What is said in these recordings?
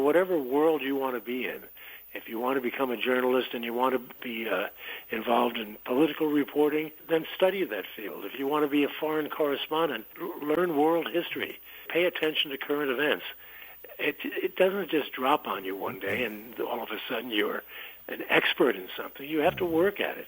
whatever world you want to be in. If you want to become a journalist and you want to be involved in political reporting, then study that field. If you want to be a foreign correspondent, learn world history. Pay attention to current events. It doesn't just drop on you one day and all of a sudden you're an expert in something. You have to work at it.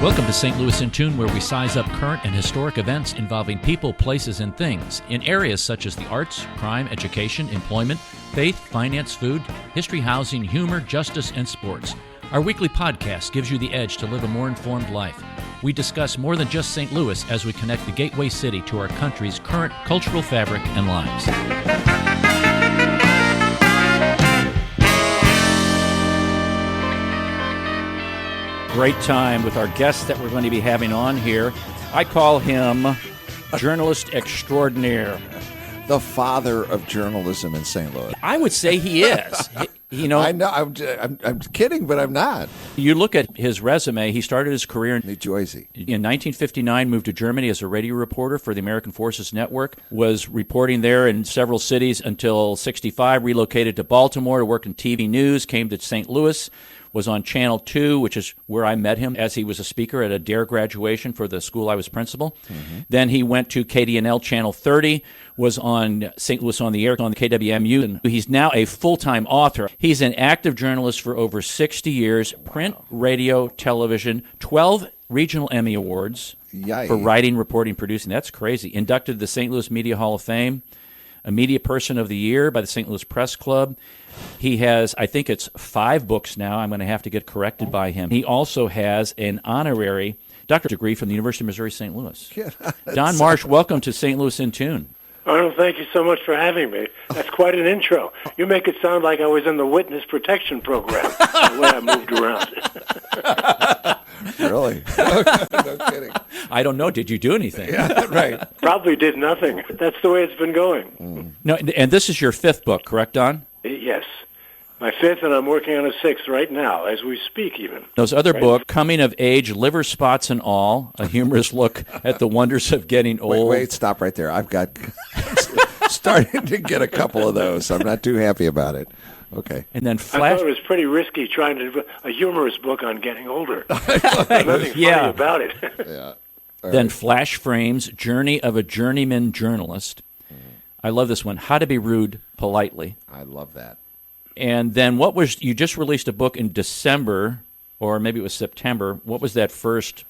Welcome to St. Louis in Tune, where we size up current and historic events involving people, places, and things in areas such as the arts, crime, education, employment, faith, finance, food, history, housing, humor, justice, and sports. Our weekly podcast gives you the edge to live a more informed life. We discuss more than just St. Louis as we connect the gateway city to our country's current cultural fabric and lives. Great time with our guest that we're going to be having on here. I call him journalist extraordinaire. The father of journalism in St. Louis. I would say he is. You know, I know. I'm kidding, but I'm not. You look at his resume. He started his career in New Jersey. In 1959, moved to Germany as a radio reporter for the American Forces Network, was reporting there in several cities until 65, relocated to Baltimore to work in TV news, came to St. Louis, was on Channel 2, which is where I met him as he was a speaker at a DARE graduation for the school I was principal. Mm-hmm. Then he went to KDNL Channel 30, was on St. Louis on the Air on the KWMU, and he's now a full-time author. He's an active journalist for over 60 years, print, radio, television, 12 regional Emmy Awards for writing, reporting, producing. That's crazy. Inducted to the St. Louis Media Hall of Fame, a Media Person of the Year by the St. Louis Press Club. He has, I think it's 5 books now. I'm going to have to get corrected by him. He also has an honorary doctorate degree from the University of Missouri St. Louis. Don Marsh, welcome to St. Louis in Tune. Arnold, thank you so much for having me. That's quite an intro. You make it sound like I was in the witness protection program, the way I moved around. Really? No kidding. I don't know. Did you do anything? Yeah, right. Probably did nothing. That's the way it's been going. No, and this is your 5th book, correct, Don? Yes. My 5th, and I'm working on a 6th right now, as we speak even. Those other books, Coming of Age, Liver Spots and All, a humorous look at the wonders of getting old. Wait, stop right there. I've got starting to get a couple of those. I'm not too happy about it. Okay. And then I thought it was pretty risky trying to do a humorous book on getting older. Nothing funny about it. Yeah. Then Flash Frames, Journey of a Journeyman Journalist. I love this one, How to Be Rude Politely. I love that. And then you just released a book in December, or maybe it was September. What was that first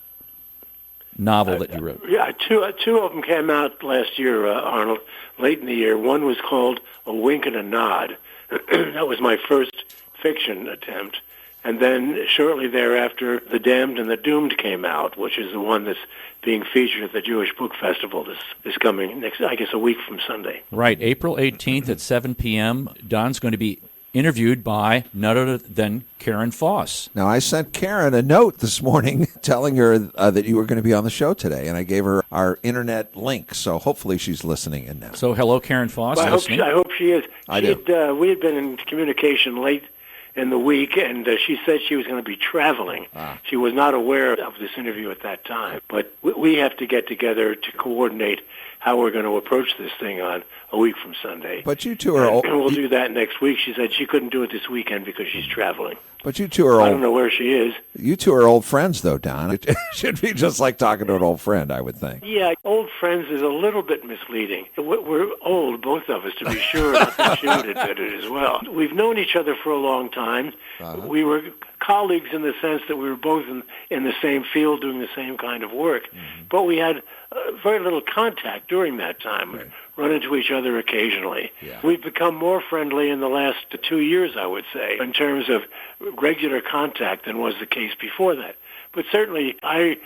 novel that you wrote? Yeah, two of them came out last year, Arnold, late in the year. One was called A Wink and a Nod. That was my first fiction attempt. And then shortly thereafter, The Damned and the Doomed came out, which is the one that's being featured at the Jewish Book Festival this coming next, I guess, a week from Sunday. Right, April 18th at 7 p.m. Don's going to be interviewed by none other than Karen Foss. Now, I sent Karen a note this morning telling her that you were going to be on the show today, and I gave her our internet link, so hopefully she's listening in now. So hello, Karen Foss. Well, I hope she is. I do. We had been in communication late in the week, and she said she was going to be traveling. She was not aware of this interview at that time, but we have to get together to coordinate how we're going to approach this thing on a week from Sunday. But you two are old. And we'll do that next week. She said she couldn't do it this weekend because she's traveling. But you two are old. I don't know where she is. You two are old friends, though, Don. It should be just like talking to an old friend, I would think. Yeah, old friends is a little bit misleading. We're old, both of us, to be sure. I think she would admit it as well. We've known each other for a long time. We were colleagues in the sense that we were both in the same field doing the same kind of work. Mm-hmm. But we had very little contact during that time. Right. Run into each other occasionally. Yeah. We've become more friendly in the last 2 years, I would say, in terms of regular contact than was the case before that. But certainly I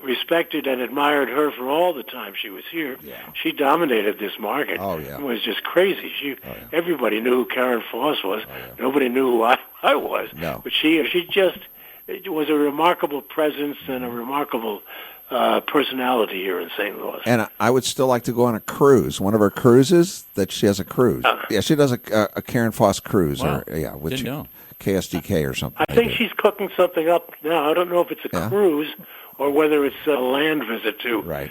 respected and admired her for all the time she was here. Yeah. She dominated this market. Oh, yeah. It was just crazy. Everybody knew who Karen Foss was. Oh, yeah. Nobody knew who I was. No. But she just was a remarkable presence and a remarkable personality here in St. Louis. And I would still like to go on a cruise. One of her cruises, that she has a cruise. Yeah, she does a Karen Foss cruise. Wow. Which didn't know. KSDK or something. I think she's cooking something up now. I don't know if it's a cruise or whether it's a land visit to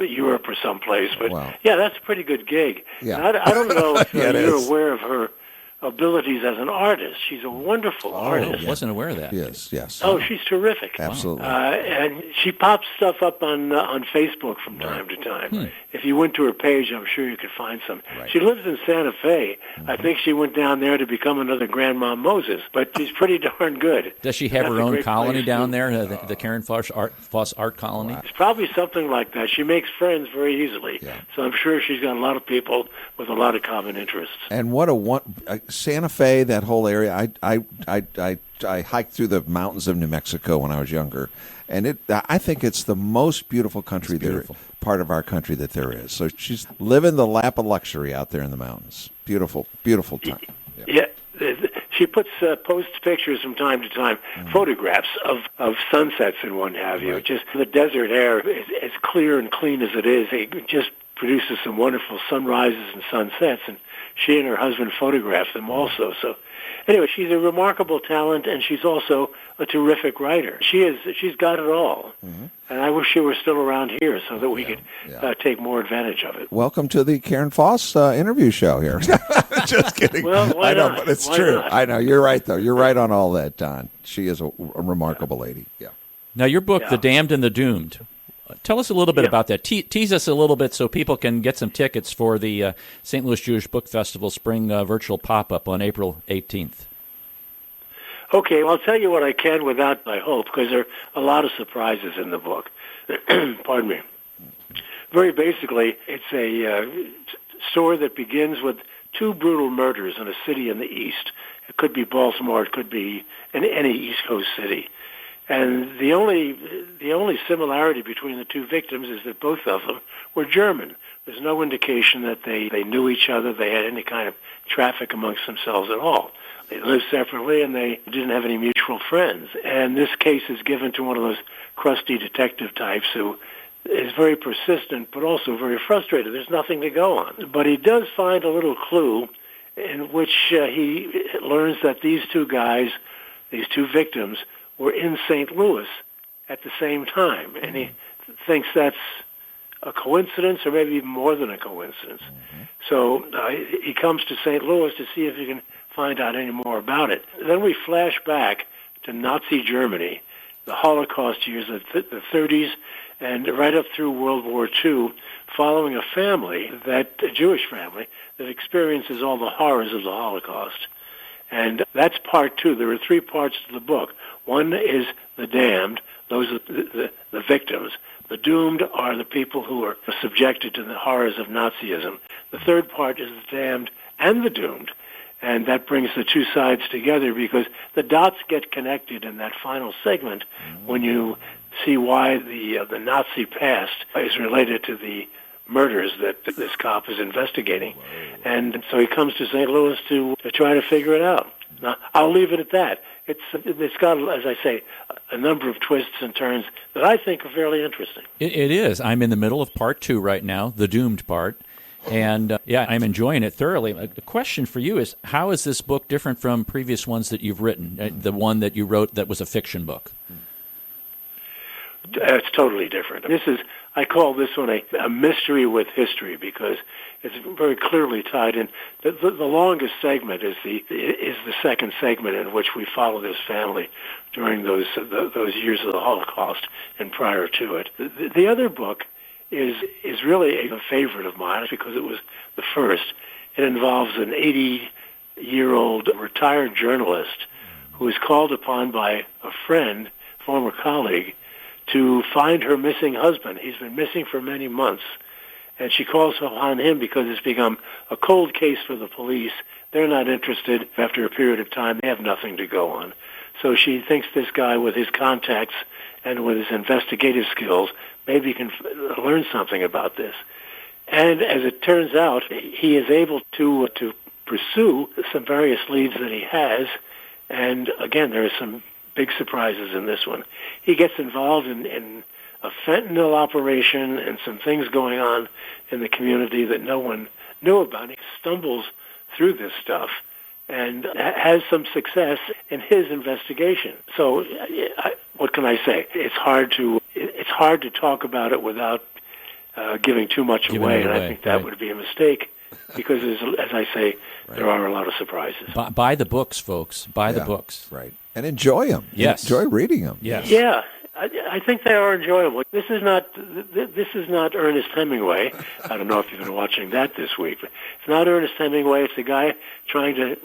Europe or someplace. But yeah, that's a pretty good gig. Yeah. I don't know if Yeah, you're aware of her abilities as an artist. She's a wonderful artist. I wasn't aware of that. Yes. Oh, she's terrific. Absolutely. And she pops stuff up on Facebook from time to time. If you went to her page, I'm sure you could find some. Right. She lives in Santa Fe. I think she went down there to become another Grandma Moses, but she's pretty darn good. Does she have her own colony down there, the Karen Foss Art Colony? It's probably something like that. She makes friends very easily. Yeah. So I'm sure she's got a lot of people with a lot of common interests. And what Santa Fe, that whole area. I hiked through the mountains of New Mexico when I was younger, and I think it's the most beautiful country part of our country that there is. So she's living the lap of luxury out there in the mountains. Beautiful time. Yeah. She posts pictures from time to time, photographs of sunsets and what have you. Just the desert air is as clear and clean as it is. It just produces some wonderful sunrises and sunsets, and she and her husband photograph them also. So anyway, she's a remarkable talent, and she's also a terrific writer. She's got it all. And I wish she were still around here so that we could take more advantage of it. Welcome to the Karen Foss interview show here. Just kidding. Well, why I know, not? but it's Why true. not? I know. You're right, though. You're right on all that, Don. She is a remarkable lady. Yeah. Now, your book, The Damned and the Doomed. Tell us a little bit about that. Tease us a little bit so people can get some tickets for the St. Louis Jewish Book Festival spring virtual pop-up on April 18th. Okay, well, I'll tell you what I can without my hope, because there are a lot of surprises in the book. Pardon me. Very basically, it's a story that begins with two brutal murders in a city in the East. It could be Baltimore, it could be in any East Coast city. And the only similarity between the two victims is that both of them were German. There's no indication that they knew each other, they had any kind of traffic amongst themselves at all. They lived separately, and they didn't have any mutual friends. And this case is given to one of those crusty detective types who is very persistent, but also very frustrated. There's nothing to go on. But he does find a little clue in which he learns that these two guys, these two victims, were in St. Louis at the same time. And he thinks that's a coincidence, or maybe even more than a coincidence. So he comes to St. Louis to see if he can find out any more about it. Then we flash back to Nazi Germany, the Holocaust years, the 30s, and right up through World War II, following a Jewish family, that experiences all the horrors of the Holocaust. And that's part two. There are three parts to the book. One is the damned. Those are the victims. The doomed are the people who are subjected to the horrors of Nazism. The third part is the damned and the doomed. And that brings the two sides together, because the dots get connected in that final segment when you see why the Nazi past is related to the murders that this cop is investigating. And so he comes to St. Louis to try to figure it out. Now, I'll leave it at that. It's got, as I say, a number of twists and turns that I think are fairly interesting. It is. I'm in the middle of part two right now, the doomed part. And, I'm enjoying it thoroughly. A question for you is, how is this book different from previous ones that you've written, the one that you wrote that was a fiction book? It's totally different. I call this one a mystery with history, because it's very clearly tied in. The longest segment is the second segment, in which we follow this family during those years of the Holocaust and prior to it. The other book is really a favorite of mine, because it was the first. It involves an 80-year-old retired journalist who is called upon by a friend, former colleague, to find her missing husband. He's been missing for many months, and she calls upon him because it's become a cold case for the police. They're not interested. After a period of time, they have nothing to go on. So she thinks this guy, with his contacts and with his investigative skills, maybe can learn something about this. And as it turns out, he is able to pursue some various leads that he has. And again, there are some big surprises in this one. He gets involved in a fentanyl operation and some things going on in the community that no one knew about. He stumbles through this stuff and has some success in his investigation. So what can I say? It's hard to hard to talk about it without giving too much away, and I think that would be a mistake because, as I say, there are a lot of surprises. Buy the books, folks. Buy the books. Right. And enjoy them. Yes. Enjoy reading them. Yes. Yeah. I think they are enjoyable. This is not Ernest Hemingway. I don't know if you've been watching that this week, but it's not Ernest Hemingway. It's a guy trying to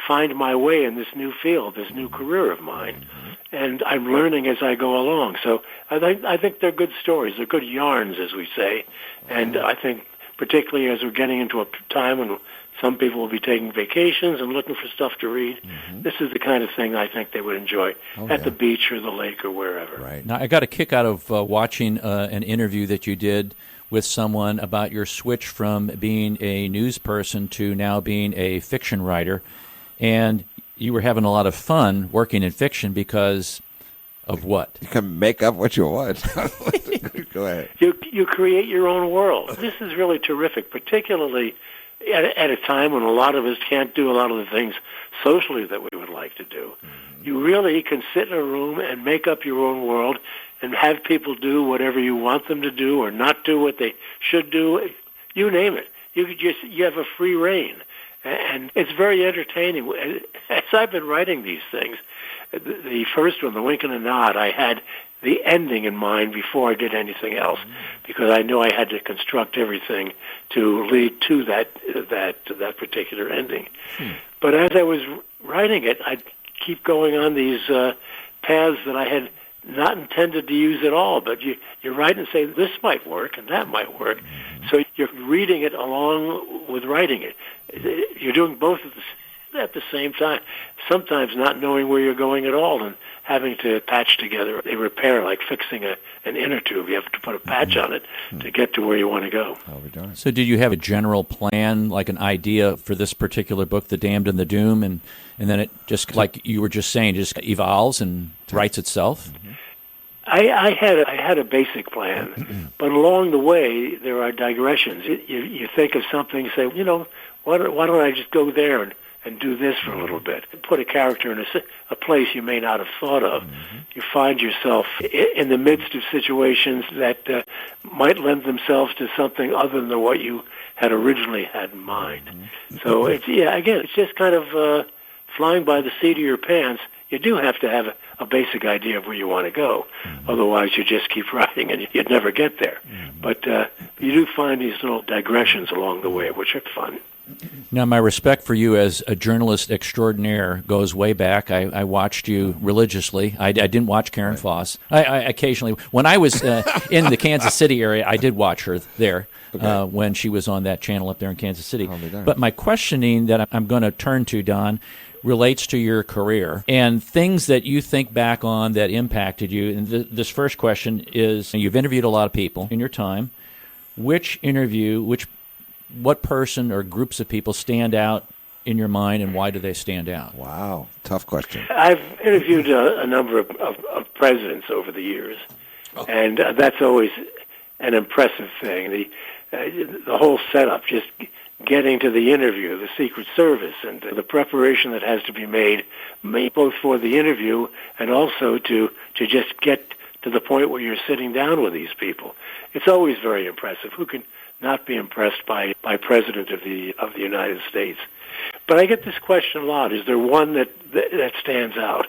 find my way in this new field, this new career of mine, and I'm learning as I go along. So I think they're good stories. They're good yarns, as we say, and I think particularly as we're getting into a time when some people will be taking vacations and looking for stuff to read. This is the kind of thing I think they would enjoy at the beach or the lake or wherever. Right. Now, I got a kick out of watching an interview that you did with someone about your switch from being a news person to now being a fiction writer. And you were having a lot of fun working in fiction because of what? You can make up what you want. Go ahead. You create your own world. This is really terrific, particularly at a time when a lot of us can't do a lot of the things socially that we would like to do. You really can sit in a room and make up your own world and have people do whatever you want them to do or not do what they should do. You name it. You have a free rein. And it's very entertaining. As I've been writing these things, the first one, The Wink and a Nod, I had the ending in mind before I did anything else, because I knew I had to construct everything to lead to that particular ending. But as I was writing it, I'd keep going on these paths that I had not intended to use at all. But you write and say, this might work and that might work. So you're reading it along with writing it. You're doing both at the same time, sometimes not knowing where you're going at all and having to patch together a repair, like fixing an inner tube. You have to put a patch on it to get to where you want to go. So did you have a general plan, like an idea for this particular book, The Damned and the Doom, and then it just, like you were just saying, just evolves and writes itself? I had a basic plan, but along the way there are digressions. You think of something, say, why don't I just go there and do this for a little bit? Put a character in a place you may not have thought of. You find yourself in the midst of situations that might lend themselves to something other than what you had originally had in mind. So it's just kind of flying by the seat of your pants. You do have to have a basic idea of where you want to go. Otherwise, you just keep writing and you'd never get there. But you do find these little digressions along the way, which are fun. Now, my respect for you as a journalist extraordinaire goes way back. I watched you religiously. I didn't watch Karen Foss. I occasionally, when I was in the Kansas City area, I did watch her there when she was on that channel up there in Kansas City. But my questioning that I'm going to turn to, Don, relates to your career and things that you think back on that impacted you. And this first question is, you've interviewed a lot of people in your time. What person or groups of people stand out in your mind, and why do they stand out? Wow, tough question. I've interviewed a number of presidents over the years, and that's always an impressive thing. The whole setup, just getting to the interview, the Secret Service, and the preparation that has to be made both for the interview and also to just get to the point where you're sitting down with these people. It's always very impressive. Who can not be impressed by President of the United States? But I get this question a lot. Is there one that stands out?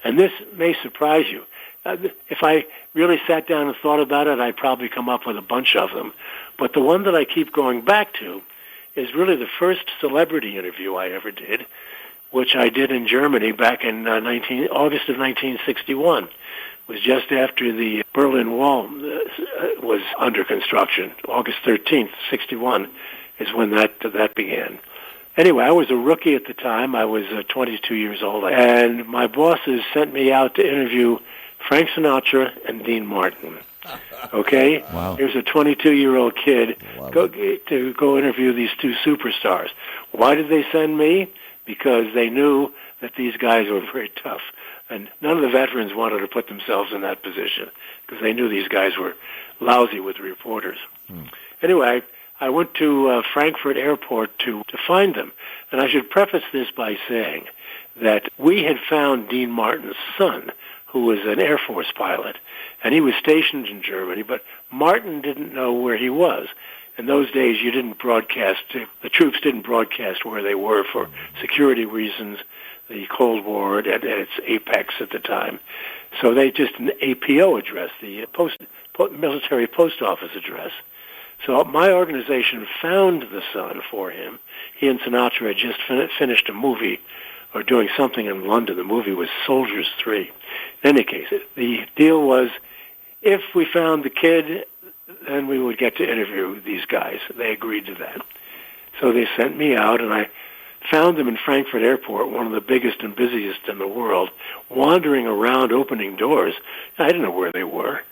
And this may surprise you. If I really sat down and thought about it, I'd probably come up with a bunch of them. But the one that I keep going back to is really the first celebrity interview I ever did, which I did in Germany back in August of 1961. It was just after the Berlin Wall was under construction. August 13th, 61 is when that began. Anyway, I was a rookie at the time. I was 22 years old, and my bosses sent me out to interview Frank Sinatra and Dean Martin. Okay? Wow. Here's a 22-year-old kid to go interview these two superstars. Why did they send me? Because they knew that these guys were very tough. And none of the veterans wanted to put themselves in that position because they knew these guys were lousy with reporters. Anyway, I went to Frankfurt Airport to find them. And I should preface this by saying that we had found Dean Martin's son, who was an Air Force pilot, and he was stationed in Germany, but Martin didn't know where he was. In those days, you didn't broadcast, the troops didn't broadcast where they were for security reasons, the Cold War at its apex at the time. So they just an APO address, the military post office address. So my organization found the son for him. He and Sinatra had just finished a movie or doing something in London. The movie was Soldiers 3. In any case, the deal was if we found the kid, then we would get to interview these guys. They agreed to that. So they sent me out, and I found them in Frankfurt Airport, one of the biggest and busiest in the world, wandering around opening doors. I didn't know where they were.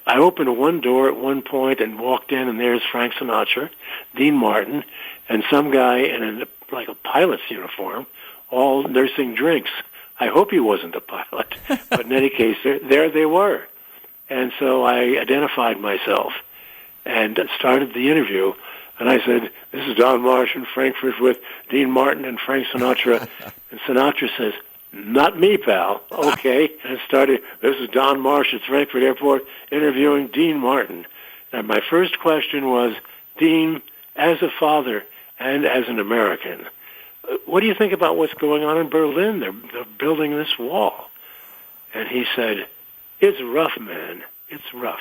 I opened one door at one point and walked in, and there's Frank Sinatra, Dean Martin, and some guy in like a pilot's uniform, all nursing drinks. I hope he wasn't a pilot, but in any case, there they were. And so I identified myself and started the interview. And I said, "This is Don Marsh in Frankfurt with Dean Martin and Frank Sinatra." And Sinatra says, "Not me, pal." Okay. And it started, "This is Don Marsh at Frankfurt Airport interviewing Dean Martin." And my first question was, "Dean, as a father and as an American, what do you think about what's going on in Berlin? They're building this wall." And he said, "It's rough, man. It's rough.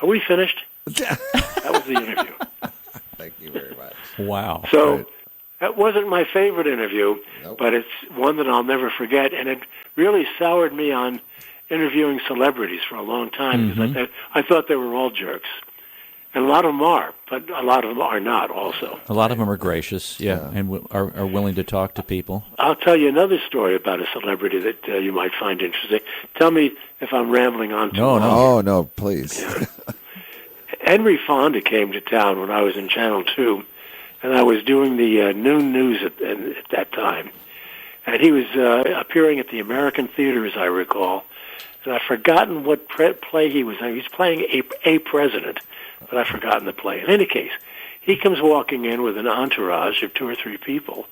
Are we finished?" That was the interview. Thank you very much. Wow. So Right. that wasn't my favorite interview, Nope. but it's one that I'll never forget, and it really soured me on interviewing celebrities for a long time because I thought they were all jerks. And a lot of them are, but a lot of them are not also. A lot of them are gracious, and are willing to talk to people. I'll tell you another story about a celebrity that you might find interesting. Tell me if I'm rambling on too long. Oh, no, please. Henry Fonda came to town when I was in Channel 2, and I was doing the noon news at that time. And he was appearing at the American Theater, as I recall. And I've forgotten what play he was in. He was playing a president, but I've forgotten the play. In any case, he comes walking in with an entourage of 2 or 3 people,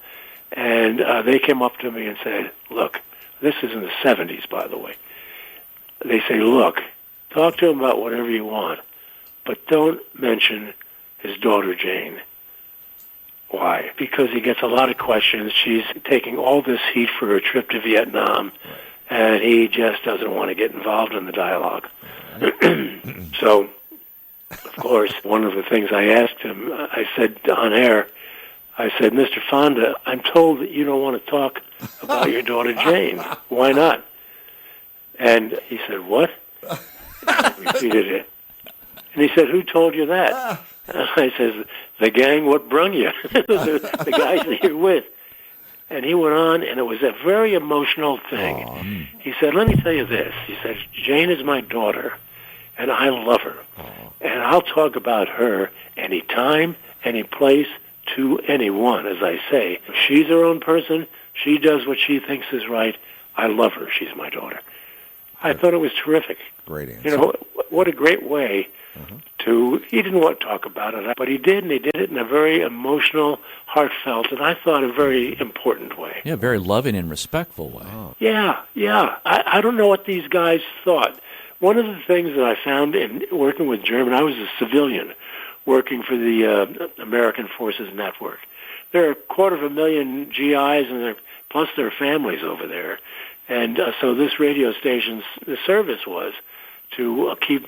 and they came up to me and said, "Look," this is in the 70s, by the way. They say, "Look, talk to him about whatever you want, but don't mention his daughter, Jane." Why? Because he gets a lot of questions. She's taking all this heat for her trip to Vietnam, and he just doesn't want to get involved in the dialogue. So, of course, one of the things I asked him, I said on air, I said, "Mr. Fonda, I'm told that you don't want to talk about your daughter, Jane. Why not?" And he said, "What?" I repeated it. And he said, "Who told you that?" And I says, "The gang what brung you, the guys that you're with." And he went on, and it was a very emotional thing. He said, "Let me tell you this." He said, "Jane is my daughter, and I love her. And I'll talk about her any time, any place, to anyone, as I say. She's her own person. She does what she thinks is right. I love her. She's my daughter." I thought it was terrific. Great answer. You know, what a great way to, he didn't want to talk about it, but he did, and he did it in a very emotional, heartfelt, and I thought a very important way. Yeah, very loving and respectful way. Yeah. I don't know what these guys thought. One of the things that I found in working with German, I was a civilian working for the American Forces Network. There are 250,000 GIs, and plus their families over there. And so this radio station's the service was to keep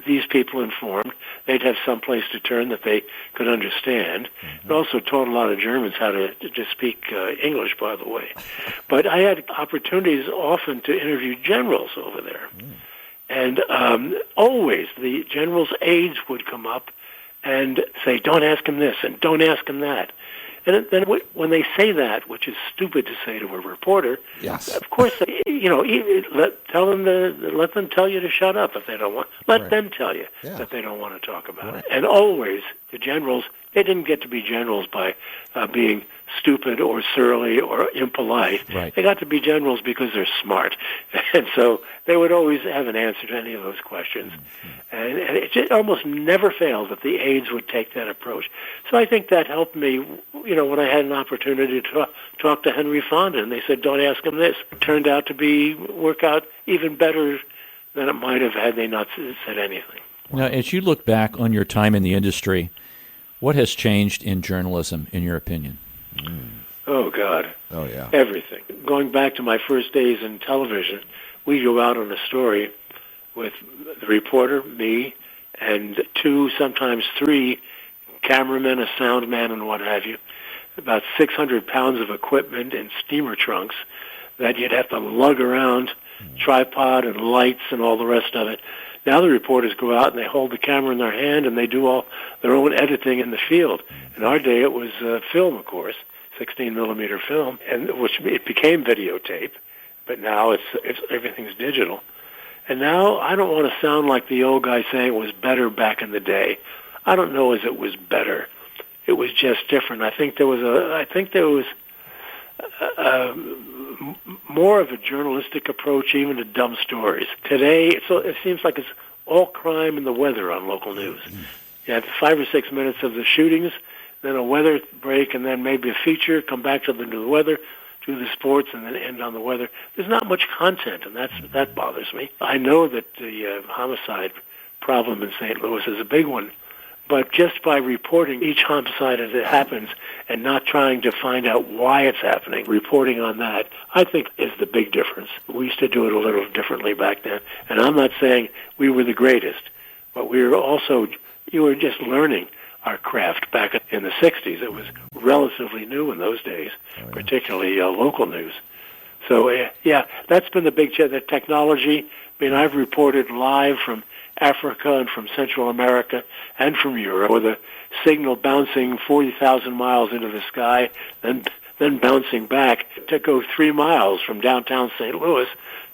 these people informed. They'd have some place to turn that they could understand. It also taught a lot of Germans how to just speak English, by the way. But I had opportunities often to interview generals over there. And always the general's aides would come up and say, "Don't ask him this and don't ask him that." And then when they say that, which is stupid to say to a reporter, Yes. of course, let them tell you to shut up if they don't want. Let them tell you that they don't want to talk about it. And always, The generals, they didn't get to be generals by being stupid or surly or impolite. Right. They got to be generals because they're smart. And so they would always have an answer to any of those questions. And it just almost never failed that the aides would take that approach. So I think that helped me, when I had an opportunity to talk to Henry Fonda, and they said, don't ask him this. It turned out to work out even better than it might have had they not said anything. Now, as you look back on your time in the industry, what has changed in journalism, in your opinion? Oh, God. Oh, yeah. Everything. Going back to my first days in television, we'd go out on a story with the reporter, me, and 2, sometimes 3 cameramen, a sound man, and what have you, about 600 pounds of equipment in steamer trunks that you'd have to lug around, tripod and lights and all the rest of it. Now the reporters go out and they hold the camera in their hand and they do all their own editing in the field. In our day, it was film, of course, 16-millimeter film, and which it became videotape. But now it's everything's digital. And now I don't want to sound like the old guy saying it was better back in the day. I don't know as it was better. It was just different. I think there was more of a journalistic approach even to dumb stories. Today, it seems like it's all crime and the weather on local news. You have 5 or 6 minutes of the shootings, then a weather break, and then maybe a feature, come back to the weather, do the sports, and then end on the weather. There's not much content, and that bothers me. I know that the homicide problem in St. Louis is a big one, but just by reporting each homicide as it happens and not trying to find out why it's happening, reporting on that, I think is the big difference. We used to do it a little differently back then, and I'm not saying we were the greatest, but you were just learning our craft back in the 60s. It was relatively new in those days, particularly local news. So, that's been the big change, the technology. I mean, I've reported live from Africa and from Central America and from Europe with a signal bouncing 40,000 miles into the sky, then bouncing back to go 3 miles from downtown St. Louis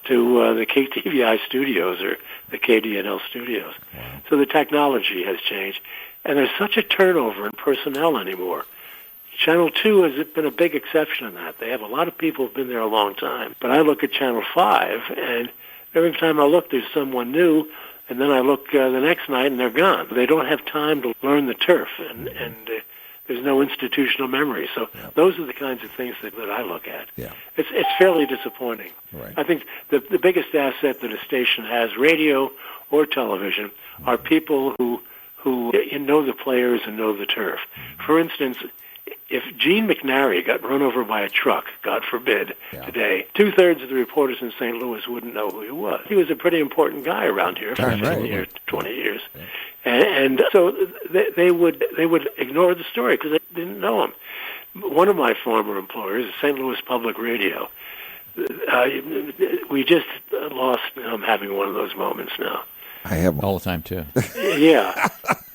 to the KTVI studios or the KDNL studios. Wow. So the technology has changed. And there's such a turnover in personnel anymore. Channel 2 has been a big exception in that. They have a lot of people who've been there a long time. But I look at Channel 5, and every time I look, there's someone new, and then I look the next night, and they're gone. They don't have time to learn the turf, and there's no institutional memory. So those are the kinds of things that I look at. Yeah. It's fairly disappointing. Right. I think the biggest asset that a station has, radio or television, are people who know the players and know the turf. For instance, if Gene McNary got run over by a truck, God forbid, today, 2/3 of the reporters in St. Louis wouldn't know who he was. He was a pretty important guy around here for 15 years, 20 years. Yeah. And so they would ignore the story because they didn't know him. One of my former employers, St. Louis Public Radio, we just lost him having one of those moments now. I have all the time, too. Yeah.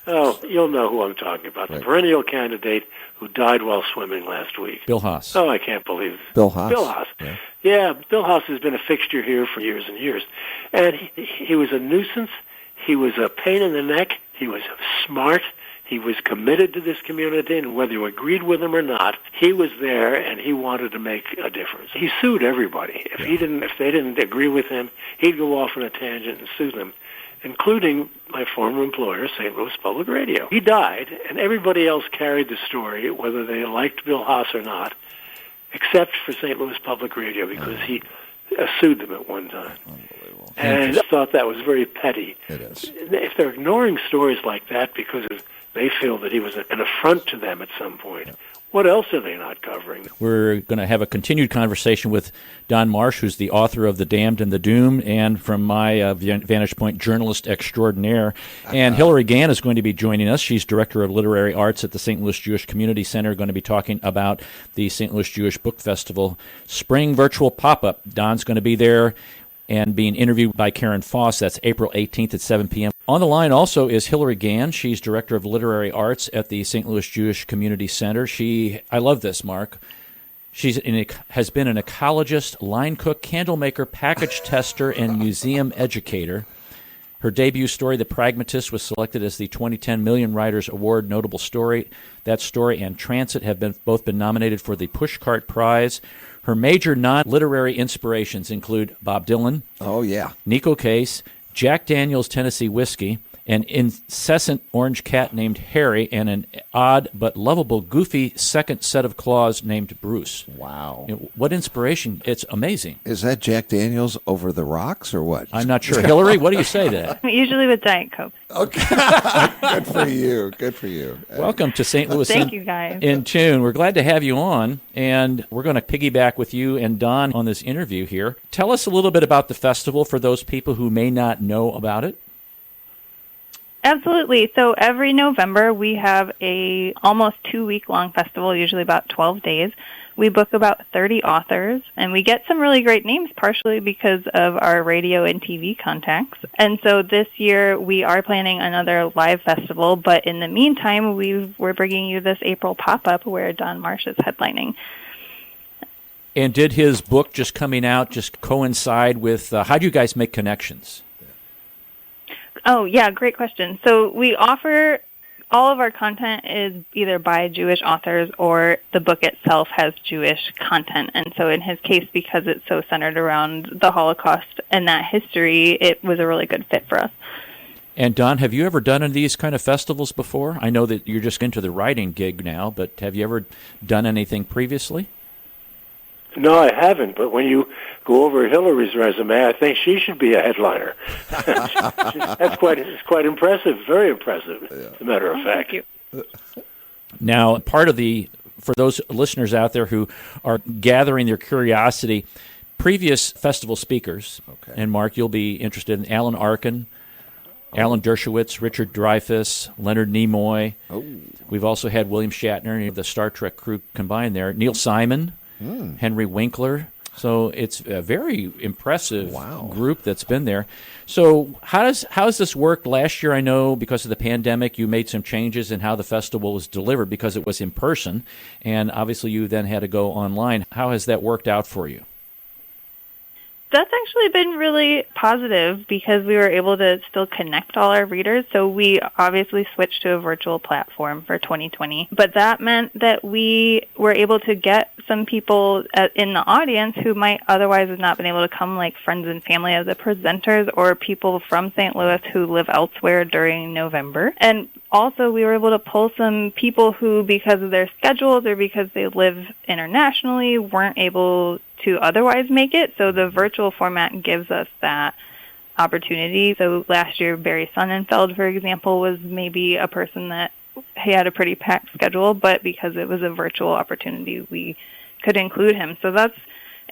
Oh, you'll know who I'm talking about. The perennial candidate who died while swimming last week. Bill Haas. Oh, I can't believe it. Bill Haas. Bill Haas. Yeah, Bill Haas has been a fixture here for years and years. And he was a nuisance. He was a pain in the neck. He was smart. He was committed to this community, and whether you agreed with him or not, he was there, and he wanted to make a difference. He sued everybody. If they didn't agree with him, he'd go off on a tangent and sue them, including my former employer, St. Louis Public Radio. He died, and everybody else carried the story, whether they liked Bill Haas or not, except for St. Louis Public Radio, because he sued them at one time. Unbelievable. And I thought that was very petty. It is. If they're ignoring stories like that because they feel that he was an affront to them at some point, what else are they not covering? We're going to have a continued conversation with Don Marsh, who's the author of The Damned and the Doomed, and from my vantage point, journalist extraordinaire. And Hillary Gann is going to be joining us. She's Director of Literary Arts at the St. Louis Jewish Community Center, going to be talking about the St. Louis Jewish Book Festival Spring Virtual Pop-Up. Don's going to be there and being interviewed by Karen Foss. That's April 18th at 7 p.m. On the line also is Hillary Gann. She's Director of Literary Arts at the St. Louis Jewish Community Center. I love this, Mark. Has been an ecologist, line cook, candle maker, package tester, and museum educator. Her debut story, The Pragmatist, was selected as the 2010 Million Writers Award Notable Story. That story and Transit have both been nominated for the Pushcart Prize. Her major non-literary inspirations include Bob Dylan, oh yeah, Nico Case, Jack Daniel's Tennessee Whiskey, an incessant orange cat named Harry, and an odd but lovable, goofy second set of claws named Bruce. Wow. What inspiration. It's amazing. Is that Jack Daniels over the rocks or what? I'm not sure. Hillary, what do you say to that? Usually with Diet Coke. Okay. Good for you. Good for you. Welcome to St. Louis Thank you, guys. in Tune. We're glad to have you on, and we're going to piggyback with you and Don on this interview here. Tell us a little bit about the festival for those people who may not know about it. Absolutely. So every November we have a almost 2-week-long festival, usually about 12 days. We book about 30 authors, and we get some really great names, partially because of our radio and TV contacts. And so this year we are planning another live festival, but in the meantime, we're bringing you this April pop-up where Don Marsh is headlining. And did his book just coming out just coincide with, how do you guys make connections? Oh, yeah, great question. So we offer, all of our content is either by Jewish authors or the book itself has Jewish content. And so in his case, because it's so centered around the Holocaust and that history, it was a really good fit for us. And Don, have you ever done any of these kind of festivals before? I know that you're just into the writing gig now, but have you ever done anything previously? No, I haven't, but when you go over Hillary's resume, I think she should be a headliner. It's quite impressive, very impressive, as a matter of fact. Thank you. Now, for those listeners out there who are gathering their curiosity, previous festival speakers, and Mark, you'll be interested in Alan Arkin, Alan Dershowitz, Richard Dreyfuss, Leonard Nimoy. Oh. We've also had William Shatner, the Star Trek crew combined there, Neil Simon, Henry Winkler. So it's a very impressive group that's been there. So how does this work? Last year, I know because of the pandemic, you made some changes in how the festival was delivered because it was in person, and obviously you then had to go online. How has that worked out for you? That's actually been really positive because we were able to still connect all our readers. So we obviously switched to a virtual platform for 2020. But that meant that we were able to get some people in the audience who might otherwise have not been able to come, like friends and family as the presenters or people from St. Louis who live elsewhere during November. And also, we were able to pull some people who, because of their schedules or because they live internationally, weren't able to otherwise make it. So the virtual format gives us that opportunity. So last year, Barry Sonnenfeld, for example, was maybe a person that he had a pretty packed schedule, but because it was a virtual opportunity, we could include him. So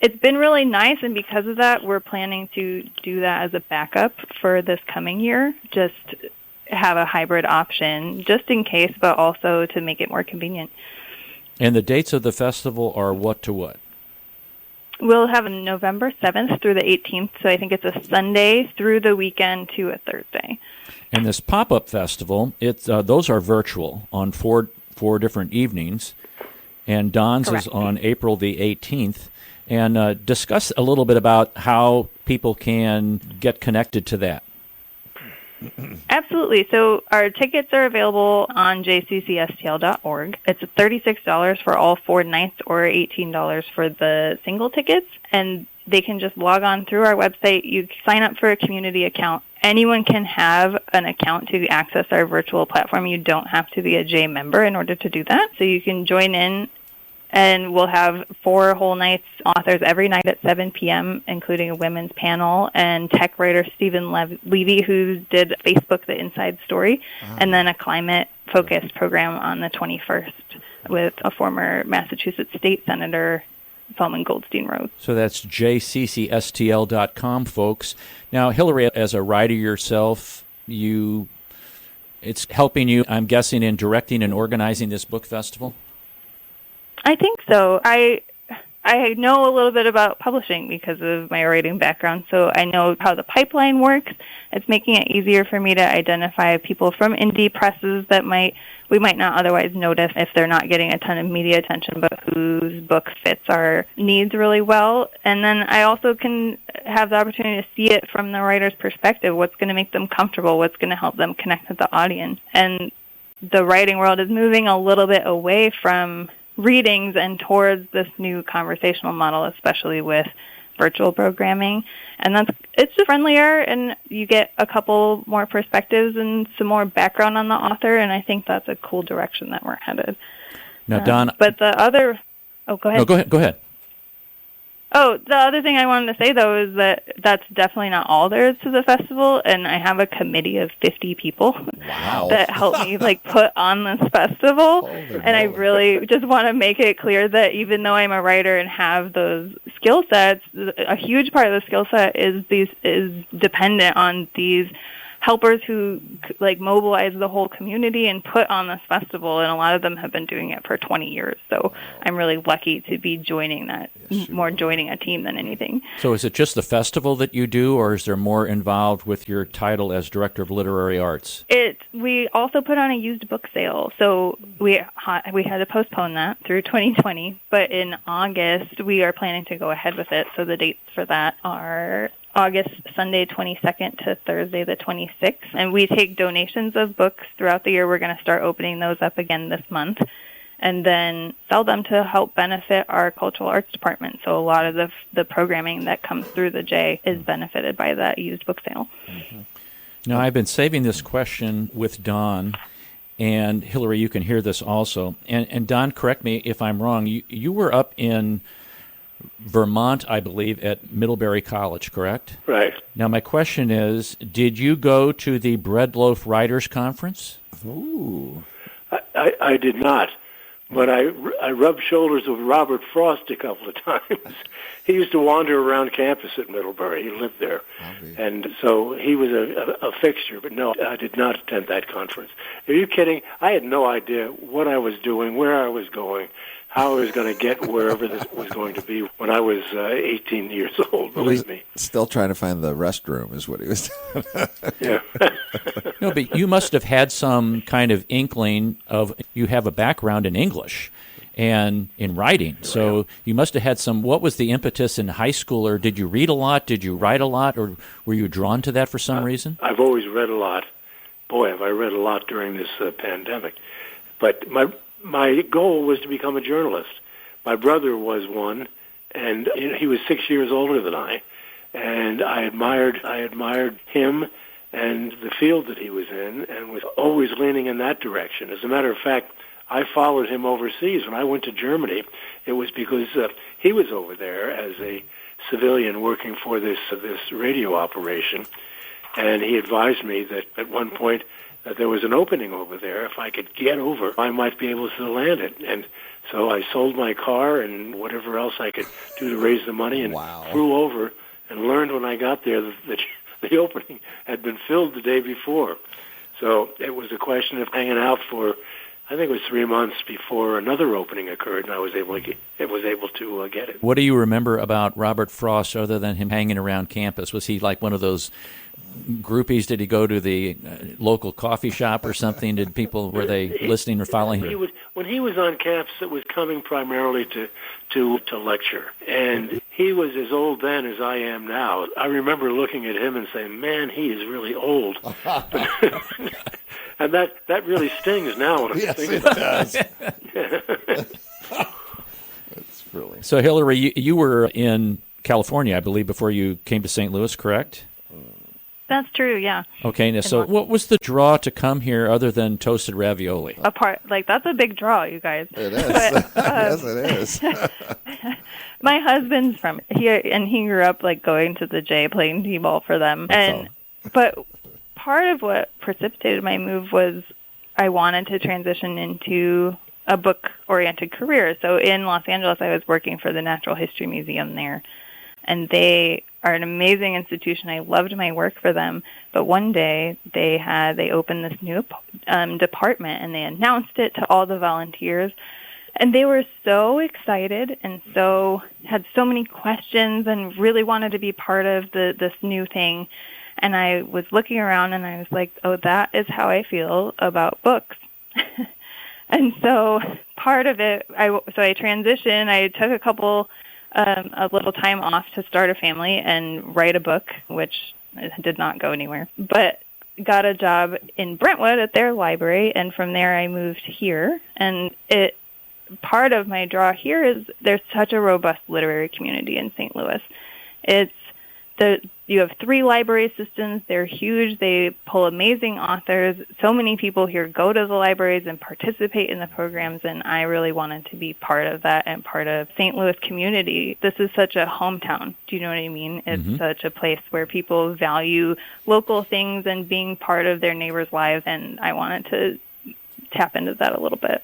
it's been really nice, and because of that, we're planning to do that as a backup for this coming year, just have a hybrid option just in case, but also to make it more convenient. And the dates of the festival are what to what? We'll have November 7th through the 18th, so I think it's a Sunday through the weekend to a Thursday. And this pop-up festival, those are virtual on four different evenings, and Don's Correct. is on April the 18th. And discuss a little bit about how people can get connected to that. Absolutely. So our tickets are available on jccstl.org. It's $36 for all 4 nights or $18 for the single tickets. And they can just log on through our website. You sign up for a community account. Anyone can have an account to access our virtual platform. You don't have to be a J member in order to do that. So you can join in. And we'll have 4 whole nights, authors every night at 7 p.m., including a women's panel, and tech writer Stephen Levy, who did Facebook, The Inside Story, and then a climate-focused program on the 21st with a former Massachusetts state senator, Solomon Goldstein Rhodes. So that's jccstl.com, folks. Now, Hillary, as a writer yourself, it's helping you, I'm guessing, in directing and organizing this book festival? I think so. I know a little bit about publishing because of my writing background, so I know how the pipeline works. It's making it easier for me to identify people from indie presses that we might not otherwise notice if they're not getting a ton of media attention, but whose book fits our needs really well. And then I also can have the opportunity to see it from the writer's perspective, what's going to make them comfortable, what's going to help them connect with the audience. And the writing world is moving a little bit away from readings and towards this new conversational model, especially with virtual programming. And it's just friendlier, and you get a couple more perspectives and some more background on the author, and I think that's a cool direction that we're headed. Now, Don... But the other... Oh, go ahead. No, go ahead. Oh, the other thing I wanted to say, though, is that that's definitely not all there is to the festival, and I have a committee of 50 people that help me put on this festival, and I really just want to make it clear that even though I'm a writer and have those skill sets, a huge part of the skill set is dependent on these helpers who mobilize the whole community and put on this festival, and a lot of them have been doing it for 20 years. So I'm really lucky to be joining that, joining a team than anything. So is it just the festival that you do, or is there more involved with your title as Director of Literary Arts? We also put on a used book sale. So we had to postpone that through 2020, but in August we are planning to go ahead with it. So the dates for that are August Sunday 22nd to Thursday the 26th. And we take donations of books throughout the year. We're going to start opening those up again this month and then sell them to help benefit our cultural arts department. So a lot of the programming that comes through the J is benefited by that used book sale. Mm-hmm. Now, I've been saving this question with Don, and Hillary, you can hear this also. And Don, correct me if I'm wrong, you were up in Vermont, I believe, at Middlebury College, correct? Right. Now, my question is, did you go to the Bread Loaf Writers Conference? Ooh. I did not, but I rubbed shoulders with Robert Frost a couple of times. He used to wander around campus at Middlebury. He lived there. And so he was a fixture, but no, I did not attend that conference. Are you kidding? I had no idea what I was doing, where I was going, how I was going to get wherever this was going to be when I was 18 years old, believe me. Still trying to find the restroom is what he was doing. Yeah. No, but you must have had some kind of inkling of, you have a background in English and in writing. So you must have had some, what was the impetus in high school, or did you read a lot? Did you write a lot, or were you drawn to that for some reason? I've always read a lot. Boy, have I read a lot during this pandemic. But my goal was to become a journalist. My brother was one, and he was 6 years older than I, and I admired him and the field that he was in, and was always leaning in that direction. As a matter of fact, I followed him overseas. When I went to Germany, it was because he was over there as a civilian working for this radio operation, and he advised me that at one point that there was an opening over there. If I could get over, I might be able to land it. And so I sold my car and whatever else I could do to raise the money, and flew over and learned when I got there that the opening had been filled the day before. So it was a question of hanging out for, I think it was 3 months before another opening occurred, and I was able to get it. What do you remember about Robert Frost other than him hanging around campus? Was he like one of those groupies? Did he go to the local coffee shop or something? Were they listening or following him? When he was on campus, it was coming primarily to lecture. And he was as old then as I am now. I remember looking at him and saying, man, he is really old. And that really stings now when I think about it. That's brilliant. So, Hillary, you were in California, I believe, before you came to St. Louis, correct? That's true, yeah. Okay, now, so what was the draw to come here other than toasted ravioli? That's a big draw, you guys. It is. But, yes, it is. My husband's from here, and he grew up going to the J, playing t-ball for them. But part of what precipitated my move was I wanted to transition into a book-oriented career. So in Los Angeles, I was working for the Natural History Museum there, and they are an amazing institution. I loved my work for them. But one day they opened this new department, and they announced it to all the volunteers. And they were so excited and had so many questions and really wanted to be part of this new thing. And I was looking around and I was like, oh, that is how I feel about books. And so part of it, I transitioned. I took a little time off to start a family and write a book, which did not go anywhere, but got a job in Brentwood at their library. And from there I moved here. And part of my draw here is there's such a robust literary community in St. Louis. You have 3 library systems. They're huge. They pull amazing authors. So many people here go to the libraries and participate in the programs, and I really wanted to be part of that and part of St. Louis community. This is such a hometown. Do you know what I mean? It's such a place where people value local things and being part of their neighbors' lives, and I wanted to tap into that a little bit.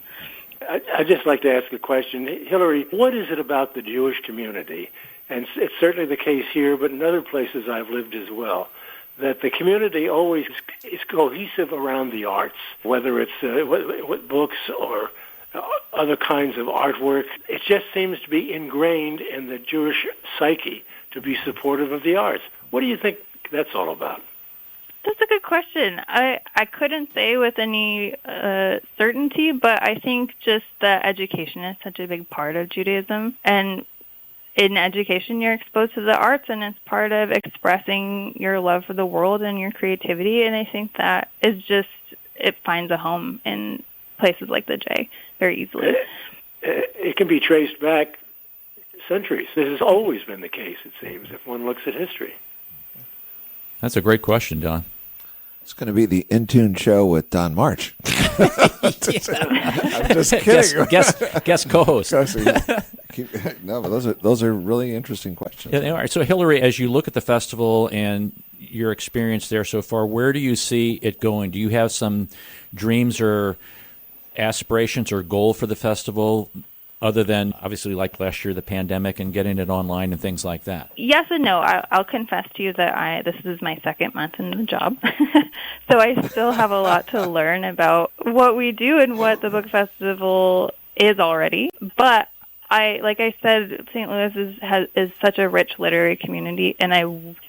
I'd just like to ask a question. Hillary, what is it about the Jewish community, and it's certainly the case here, but in other places I've lived as well, that the community always is cohesive around the arts, whether it's books or other kinds of artwork. It just seems to be ingrained in the Jewish psyche to be supportive of the arts. What do you think that's all about? That's a good question. I couldn't say with any certainty, but I think just that education is such a big part of Judaism. And in education, you're exposed to the arts, and it's part of expressing your love for the world and your creativity. And I think that is it finds a home in places like the J very easily. It can be traced back centuries. This has always been the case, it seems, if one looks at history. That's a great question, Don. It's going to be the In Tune show with Don Marsh. I'm just kidding. Guest co-host. No, but those are really interesting questions. Yeah, they are. So, Hillary, as you look at the festival and your experience there so far, where do you see it going? Do you have some dreams or aspirations or goal for the festival, other than, obviously, like last year, the pandemic and getting it online and things like that? Yes and no. I'll confess to you that this is my second month in the job. So I still have a lot to learn about what we do and what the book festival is already. But like I said, St. Louis is such a rich literary community, and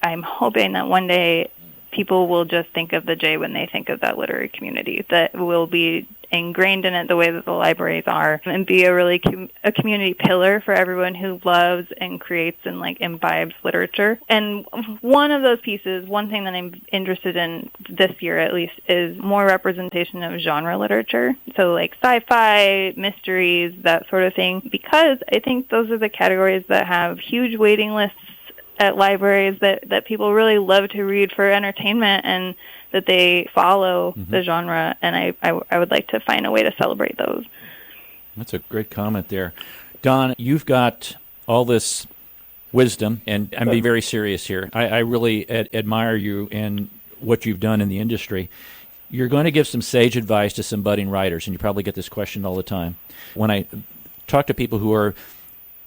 I'm hoping that one day people will just think of the J when they think of that literary community, that will be ingrained in it the way that the libraries are, and be a community pillar for everyone who loves and creates and imbibes literature. And one of those pieces, one thing that I'm interested in this year at least, is more representation of genre literature. So sci-fi, mysteries, that sort of thing, because I think those are the categories that have huge waiting lists at libraries that people really love to read for entertainment, and that they follow the genre, and I would like to find a way to celebrate those. That's a great comment there. Don, you've got all this wisdom, and I'm being very serious here. I really admire you and what you've done in the industry. You're going to give some sage advice to some budding writers, and you probably get this question all the time. When I talk to people who are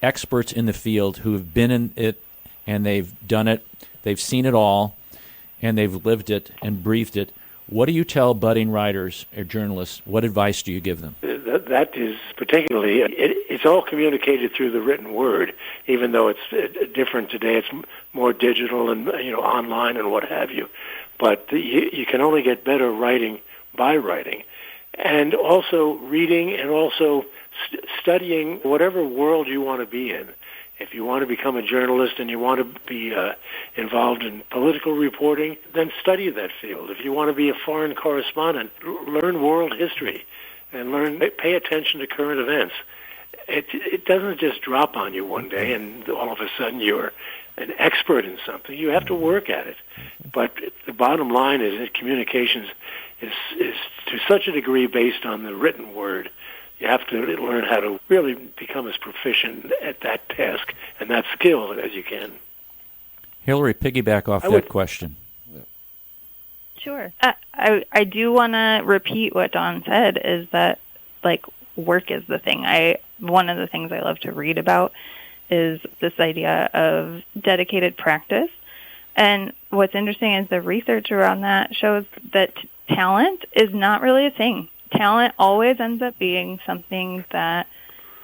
experts in the field, who have been in it, and they've done it, they've seen it all, and they've lived it and breathed it, what do you tell budding writers or journalists? What advice do you give them? That is particularly, it's all communicated through the written word, even though it's different today. It's more digital and online and what have you. But you can only get better writing by writing. And also reading, and also studying whatever world you want to be in. If you want to become a journalist and you want to be involved in political reporting, then study that field. If you want to be a foreign correspondent, learn world history and pay attention to current events. It doesn't just drop on you one day and all of a sudden you're an expert in something. You have to work at it. But the bottom line is that communications is to such a degree based on the written word. You have to learn how to really become as proficient at that task and that skill as you can. Hillary, piggyback off that question. Sure. I do want to repeat what Don said, is that work is the thing. One of the things I love to read about is this idea of dedicated practice. And what's interesting is the research around that shows that talent is not really a thing. Talent always ends up being something that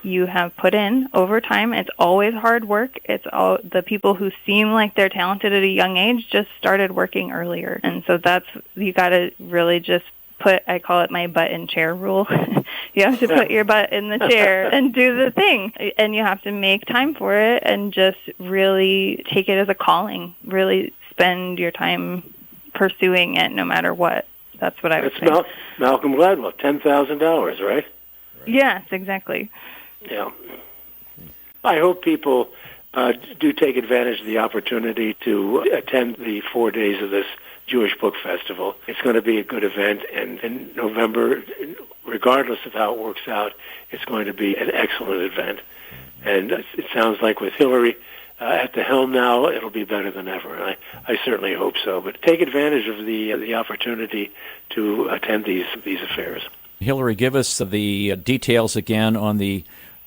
you have put in over time. It's always hard work. It's all the people who seem like they're talented at a young age just started working earlier. And so you got to really just I call it my butt in chair rule. You have to put your butt in the chair and do the thing. And you have to make time for it and just really take it as a calling. Really spend your time pursuing it no matter what. That's what I would say. Malcolm Gladwell, $10,000, right? Yes, exactly. Yeah. I hope people do take advantage of the opportunity to attend the 4 days of this Jewish Book Festival. It's going to be a good event, and in November, regardless of how it works out, it's going to be an excellent event. And it sounds like with Hillary at the helm now, it'll be better than ever. And I certainly hope so. But take advantage of the opportunity to attend these affairs. Hillary, give us the details again on the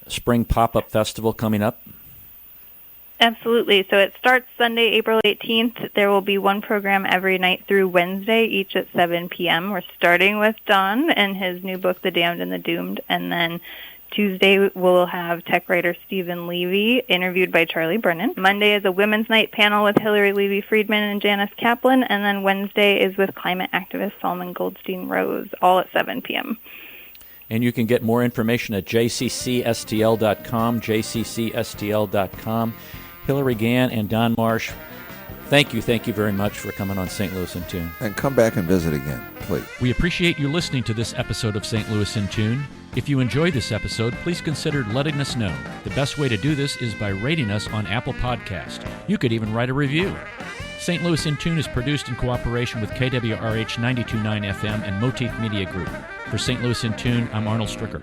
Spring Pop-Up Festival coming up. Absolutely. So it starts Sunday, April 18th. There will be one program every night through Wednesday, each at 7 p.m. We're starting with Don and his new book, The Damned and the Doomed. And then Tuesday, we'll have tech writer Stephen Levy, interviewed by Charlie Brennan. Monday is a women's night panel with Hillary Levy-Friedman and Janice Kaplan. And then Wednesday is with climate activist Salman Goldstein-Rose, all at 7 p.m. And you can get more information at jccstl.com, jccstl.com. Hillary Gann and Don Marsh, thank you very much for coming on St. Louis in Tune. And come back and visit again, please. We appreciate you listening to this episode of St. Louis in Tune. If you enjoyed this episode, please consider letting us know. The best way to do this is by rating us on Apple Podcast. You could even write a review. St. Louis in Tune is produced in cooperation with KWRH 92.9 FM and Motif Media Group. For St. Louis in Tune, I'm Arnold Stricker.